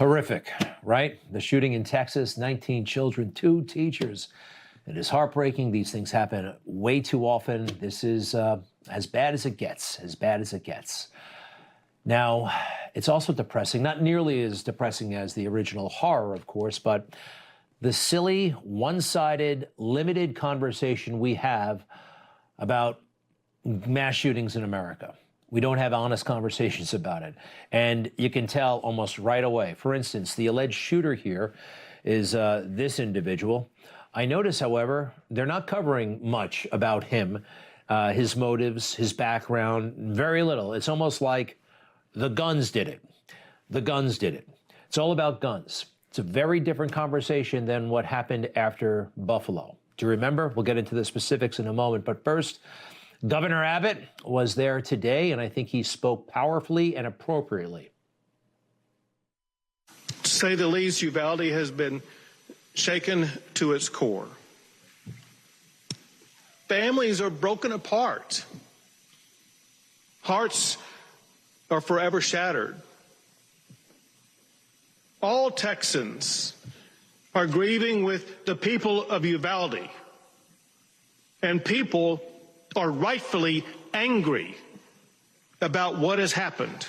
Horrific, right? The shooting in Texas, 19 children, 2 teachers. It is heartbreaking. These things happen way too often. This is as bad as it gets, as bad as it gets. Now, it's also depressing, not nearly as depressing as the original horror, of course, but the silly, one-sided, limited conversation we have about mass shootings in America. We don't have honest conversations about it. And you can tell almost right away. For instance, the alleged shooter here is this individual. I notice, however, they're not covering much about him, his motives, his background, very little. It's almost like the guns did it. The guns did it. It's all about guns. It's a very different conversation than what happened after Buffalo. Do you remember? We'll get into the specifics in a moment. But first, Governor Abbott was there today, and I think he spoke powerfully and appropriately. To say the least, Uvalde has been shaken to its core. Families are broken apart. Hearts are forever shattered. All Texans are grieving with the people of Uvalde, and people are rightfully angry about what has happened.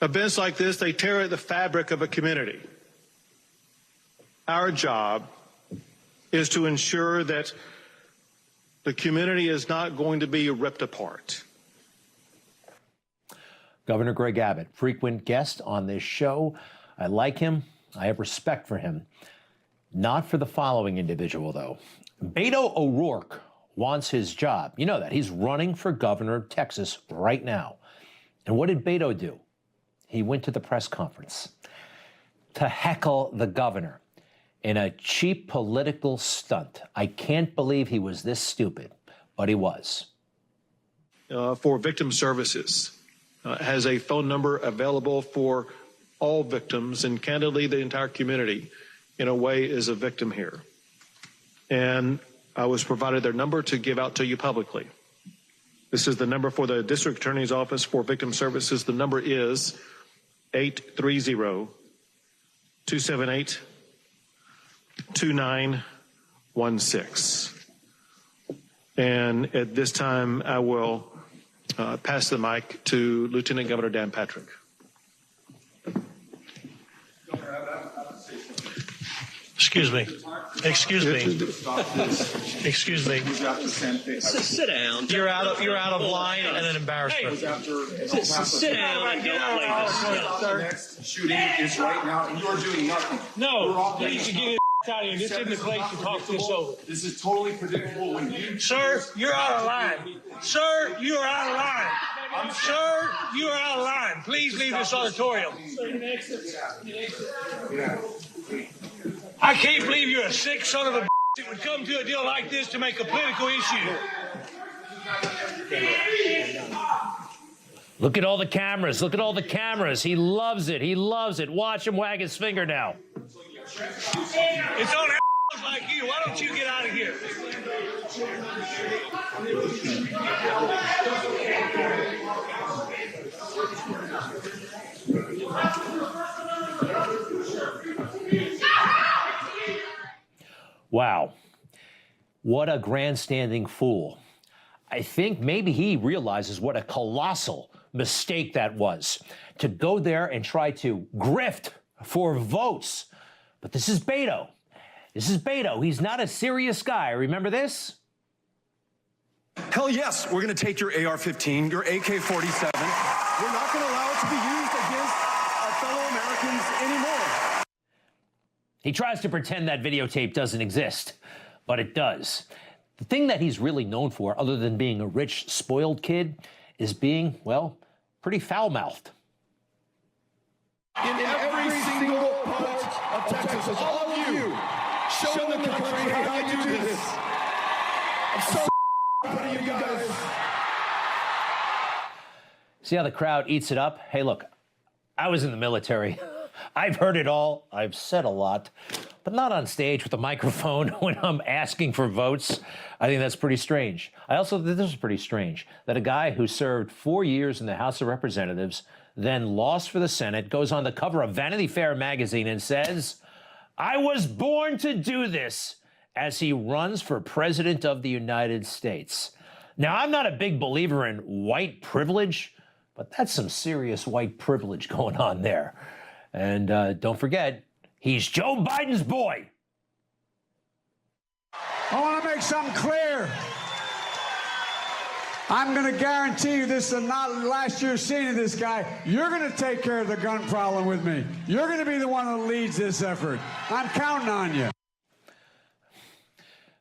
Events like this, they tear at the fabric of a community. Our job is to ensure that the community is not going to be ripped apart. Governor Greg Abbott, frequent guest on this show. I like him. I have respect for him. Not for the following individual, though. Beto O'Rourke wants his job. You know that. He's running for governor of Texas right now. And what did Beto do? He went to the press conference to heckle the governor in a cheap political stunt. I can't believe he was this stupid, but he was. For victim services, has a phone number available for all victims, and candidly, the entire community, in a way, is a victim here. And I was provided their number to give out to you publicly. This is the number for the District Attorney's Office for Victim Services. The number is 830-278-2916. And at this time, I will pass the mic to Lieutenant Governor Dan Patrick. Excuse me. Excuse me. Excuse me. Sit down. You're out of line and an embarrassment. Sit down. Get out. The next shooting is right now, and you're doing nothing. No, you need to get your out of here. This isn't the place to talk this over. This is totally predictable when you... Sir, you're out of line. Sir, you are out of line. Sir, you are out of line. Please leave this auditorium. I can't believe you're a sick son of a bitch that would come to a deal like this to make a political issue. Look at all the cameras. Look at all the cameras. He loves it. He loves it. Watch him wag his finger now. It's on like you. Why don't you get out of here? Wow. What a grandstanding fool. I think maybe he realizes what a colossal mistake that was, to go there and try to grift for votes. But this is Beto. This is Beto. He's not a serious guy. Remember this? Hell yes, we're going to take your AR-15, your AK-47. We're not going to allow it to be used against our fellow Americans anymore. He tries to pretend that videotape doesn't exist, but it does. The thing that he's really known for, other than being a rich, spoiled kid, is being, well, pretty foul-mouthed. In every single part of Texas, all of you, show the country how I do this. I'm so proud of you guys. See how the crowd eats it up? Hey, look, I was in the military. I've heard it all. I've said a lot. but not on stage with a microphone when I'm asking for votes. I think that's pretty strange. I also think this is pretty strange, that a guy who served 4 years in the House of Representatives, then lost for the Senate, goes on the cover of Vanity Fair magazine and says, "I was born to do this," as he runs for president of the United States. Now, I'm not a big believer in white privilege, but that's some serious white privilege going on there. And don't forget, he's Joe Biden's boy. I want to make something clear. I'm going to guarantee you this is not the last you're seeing of this guy. You're going to take care of the gun problem with me. You're going to be the one that leads this effort. I'm counting on you.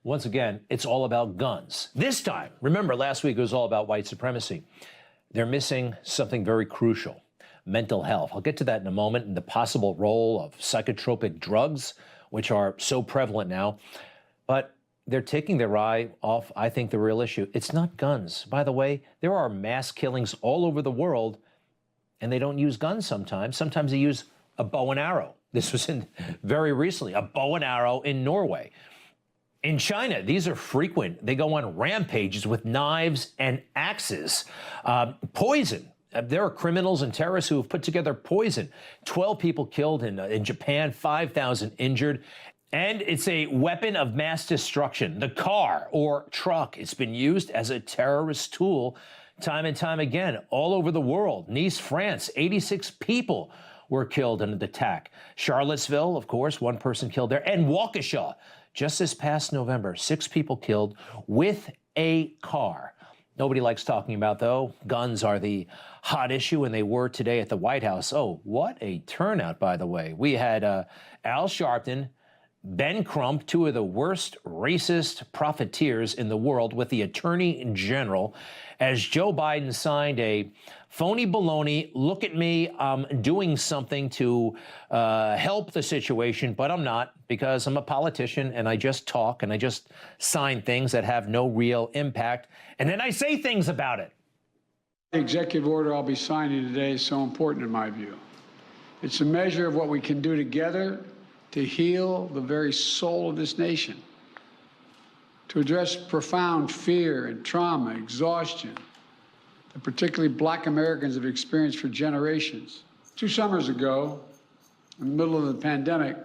Once again, it's all about guns. This time, remember last week it was all about white supremacy. They're missing something very crucial: mental health. I'll get to that in a moment, and the possible role of psychotropic drugs, which are so prevalent now. But they're taking their eye off, I think, the real issue. It's not guns. By the way, there are mass killings all over the world, and they don't use guns sometimes. Sometimes they use a bow and arrow. This was very recently, a bow and arrow in Norway. In China, these are frequent. They go on rampages with knives and axes. Poison. There are criminals and terrorists who have put together poison. 12 people killed in Japan, 5,000 injured. And it's a weapon of mass destruction. The car or truck, it's been used as a terrorist tool time and time again all over the world. Nice, France, 86 people were killed in an attack. Charlottesville, of course, 1 person killed there. And Waukesha, just this past November, 6 people killed with a car. Nobody likes talking about, though. Guns are the hot issue, and they were today at the White House. Oh, what a turnout, by the way. We had Al Sharpton, Ben Crump, 2 of the worst racist profiteers in the world, with the Attorney General, as Joe Biden signed a phony baloney, look at me, I'm doing something to help the situation, but I'm not, because I'm a politician and I just talk and I just sign things that have no real impact, and then I say things about it. The executive order I'll be signing today is so important in my view. It's a measure of what we can do together to heal the very soul of this nation, to address profound fear and trauma, exhaustion, that particularly Black Americans have experienced for generations. 2 summers ago, in the middle of the pandemic,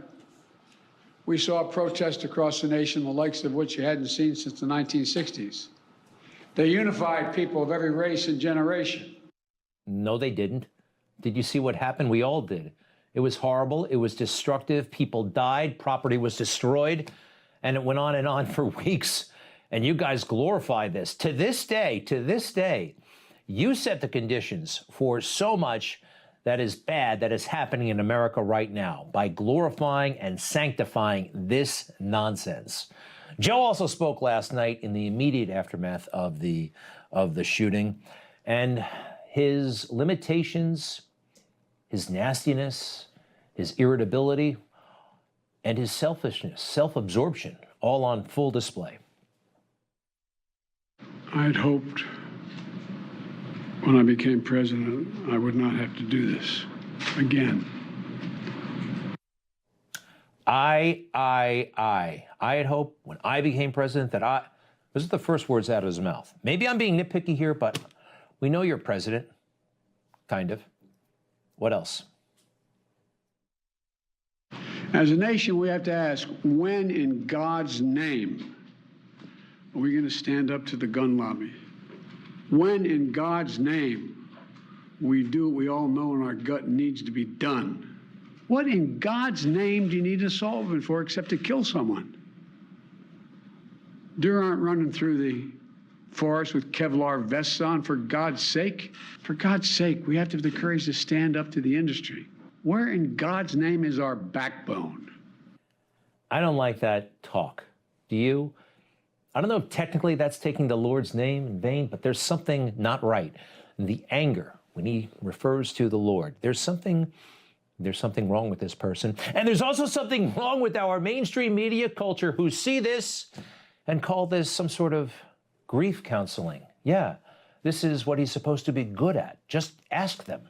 we saw protests across the nation, the likes of which you hadn't seen since the 1960s. They unified people of every race and generation. No, they didn't. Did you see what happened? We all did. It was horrible. It was destructive. People died. Property was destroyed. And it went on for weeks. And you guys glorify this. To this day, you set the conditions for so much that is bad that is happening in America right now by glorifying and sanctifying this nonsense. Joe also spoke last night in the immediate aftermath of the shooting, and his limitations, his nastiness, his irritability, and his selfishness, self-absorption, all on full display. I'd hoped when I became president, I would not have to do this again. I had hoped when I became president that those are the first words out of his mouth. Maybe I'm being nitpicky here, but we know you're president, kind of. What else? As a nation, we have to ask, when in God's name are we going to stand up to the gun lobby? When in God's name we do what we all know in our gut needs to be done? What in God's name do you need a solvent for except to kill someone? Deer aren't running through the forest with Kevlar vests on, for God's sake. For God's sake, we have to have the courage to stand up to the industry. Where in God's name is our backbone? I don't like that talk. Do you? I don't know if technically that's taking the Lord's name in vain, but there's something not right. The anger, when he refers to the Lord, there's something wrong with this person. And there's also something wrong with our mainstream media culture who see this and call this some sort of grief counseling. Yeah, this is what he's supposed to be good at. Just ask them.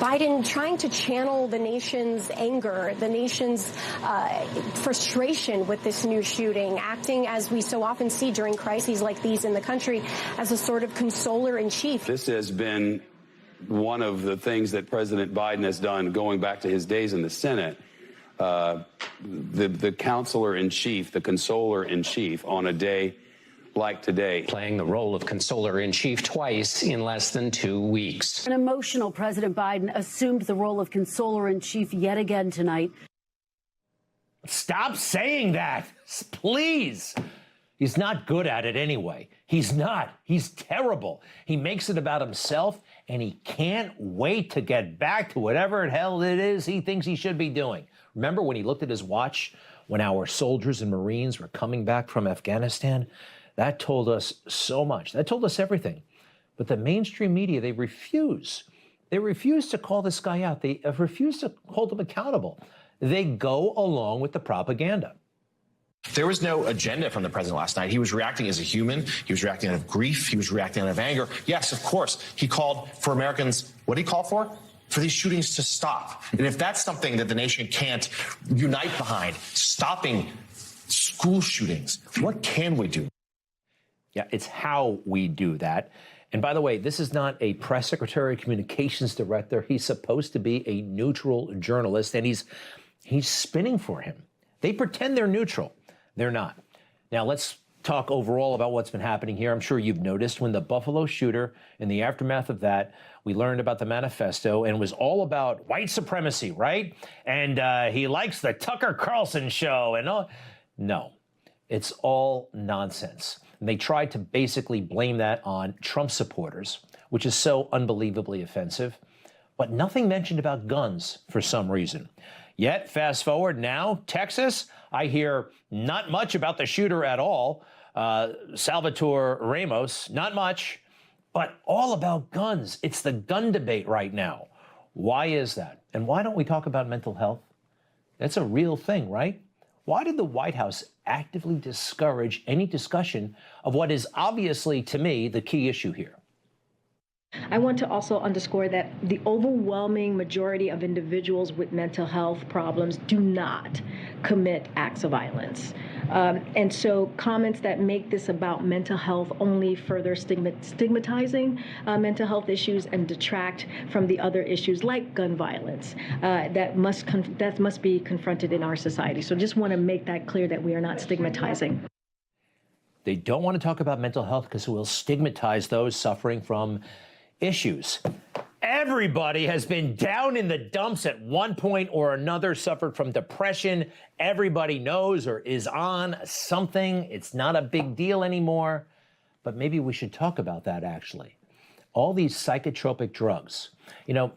Biden trying to channel the nation's anger, the nation's frustration with this new shooting, acting as we so often see during crises like these in the country as a sort of consoler in chief. This has been one of the things that President Biden has done going back to his days in the Senate. The counselor in chief, the consoler in chief on a day like today. Playing the role of consoler in chief twice in less than 2 weeks. An emotional President Biden assumed the role of consoler in chief yet again tonight. Stop saying that, please. He's not good at it anyway. He's not. He's terrible. He makes it about himself, and he can't wait to get back to whatever the hell it is he thinks he should be doing. Remember when he looked at his watch when our soldiers and Marines were coming back from Afghanistan? That told us so much. That told us everything. But the mainstream media, they refuse. They refuse to call this guy out. They refuse to hold him accountable. They go along with the propaganda. There was no agenda from the president last night. He was reacting as a human. He was reacting out of grief. He was reacting out of anger. Yes, of course, he called for Americans, what did he call for? For these shootings to stop. And if that's something that the nation can't unite behind, stopping school shootings, what can we do? Yeah, it's how we do that. And by the way, this is not a press secretary, communications director. He's supposed to be a neutral journalist, and he's spinning for him. They pretend they're neutral. They're not. Now, let's talk overall about what's been happening here. I'm sure you've noticed when the Buffalo shooter, in the aftermath of that, we learned about the manifesto, and it was all about white supremacy, right? And he likes the Tucker Carlson show and all. No, it's all nonsense. And they tried to basically blame that on Trump supporters, which is so unbelievably offensive. But nothing mentioned about guns for some reason. Yet, fast forward now, Texas, I hear not much about the shooter at all. Salvatore Ramos, not much, but all about guns. It's the gun debate right now. Why is that? And why don't we talk about mental health? That's a real thing, right? Why did the White House actively discourage any discussion of what is obviously, to me, the key issue here? I want to also underscore that the overwhelming majority of individuals with mental health problems do not commit acts of violence. And so comments that make this about mental health only further stigmatizing mental health issues and detract from the other issues like gun violence that must be confronted in our society. So just want to make that clear that we are not stigmatizing. They don't want to talk about mental health because it will stigmatize those suffering from issues. Everybody has been down in the dumps at one point or another, suffered from depression. Everybody knows or is on something. It's not a big deal anymore. But maybe we should talk about that, actually. All these psychotropic drugs. You know,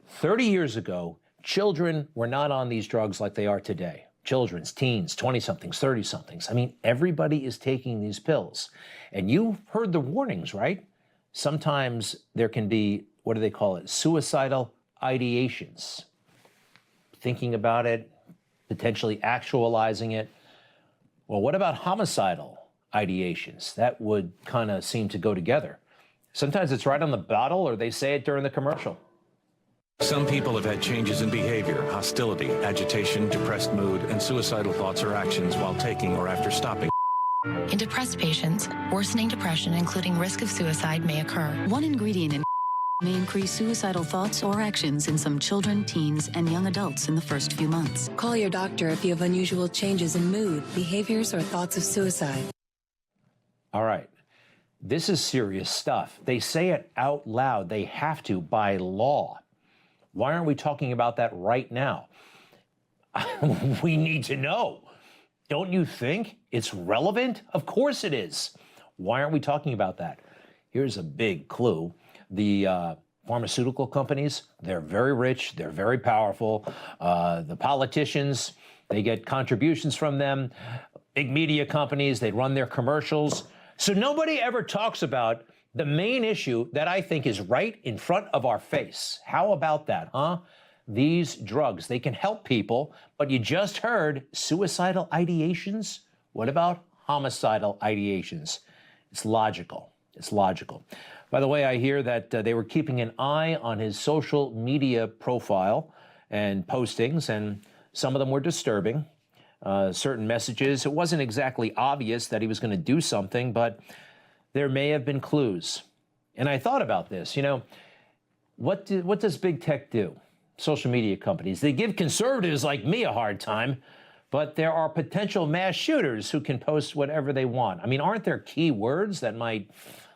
30 years ago, children were not on these drugs like they are today. Children's, teens, 20-somethings, 30-somethings. I mean, everybody is taking these pills. And you've heard the warnings, right? Sometimes there can be, what do they call it? Suicidal ideations. Thinking about it, potentially actualizing it. Well, what about homicidal ideations? That would kind of seem to go together. Sometimes it's right on the bottle or they say it during the commercial. Some people have had changes in behavior, hostility, agitation, depressed mood, and suicidal thoughts or actions while taking or after stopping. In depressed patients, worsening depression, including risk of suicide, may occur. One ingredient in may increase suicidal thoughts or actions in some children, teens, and young adults in the first few months. Call your doctor if you have unusual changes in mood, behaviors, or thoughts of suicide. All right. This is serious stuff. They say it out loud. They have to by law. Why aren't we talking about that right now? We need to know. Don't you think it's relevant? Of course it is. Why aren't we talking about that? Here's a big clue. The pharmaceutical companies, they're very rich, they're very powerful. The politicians, they get contributions from them. Big media companies, they run their commercials. So nobody ever talks about the main issue that I think is right in front of our face. How about that, huh? These drugs, they can help people, but you just heard suicidal ideations. What about homicidal ideations? It's logical. It's logical. By the way, I hear that they were keeping an eye on his social media profile and postings, and some of them were disturbing. Certain messages, it wasn't exactly obvious that he was going to do something, but there may have been clues. And I thought about this, you know, what does big tech do? Social media companies, they give conservatives like me a hard time, but there are potential mass shooters who can post whatever they want. I mean, aren't there key words that might,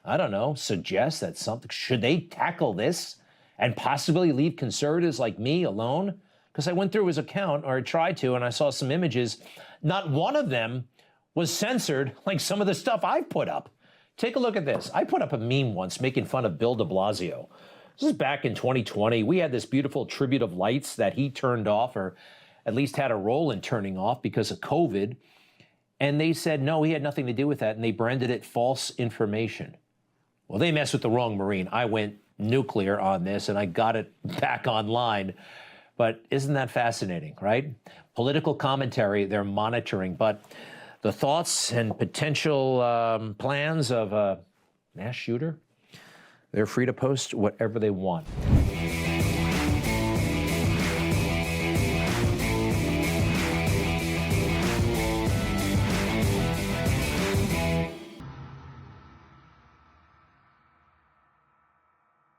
I don't know, suggest that something, should they tackle this and possibly leave conservatives like me alone? Because I went through his account, or I tried to, and I saw some images. Not one of them was censored like some of the stuff I've put up. Take a look at this. I put up a meme once making fun of Bill de Blasio. This is back in 2020. We had this beautiful tribute of lights that he turned off, or at least had a role in turning off because of COVID. And they said, no, he had nothing to do with that, and they branded it false information. Well, they messed with the wrong Marine. I went nuclear on this, and I got it back online. But isn't that fascinating, right? Political commentary, they're monitoring, but the thoughts and potential plans of a mass shooter, they're free to post whatever they want.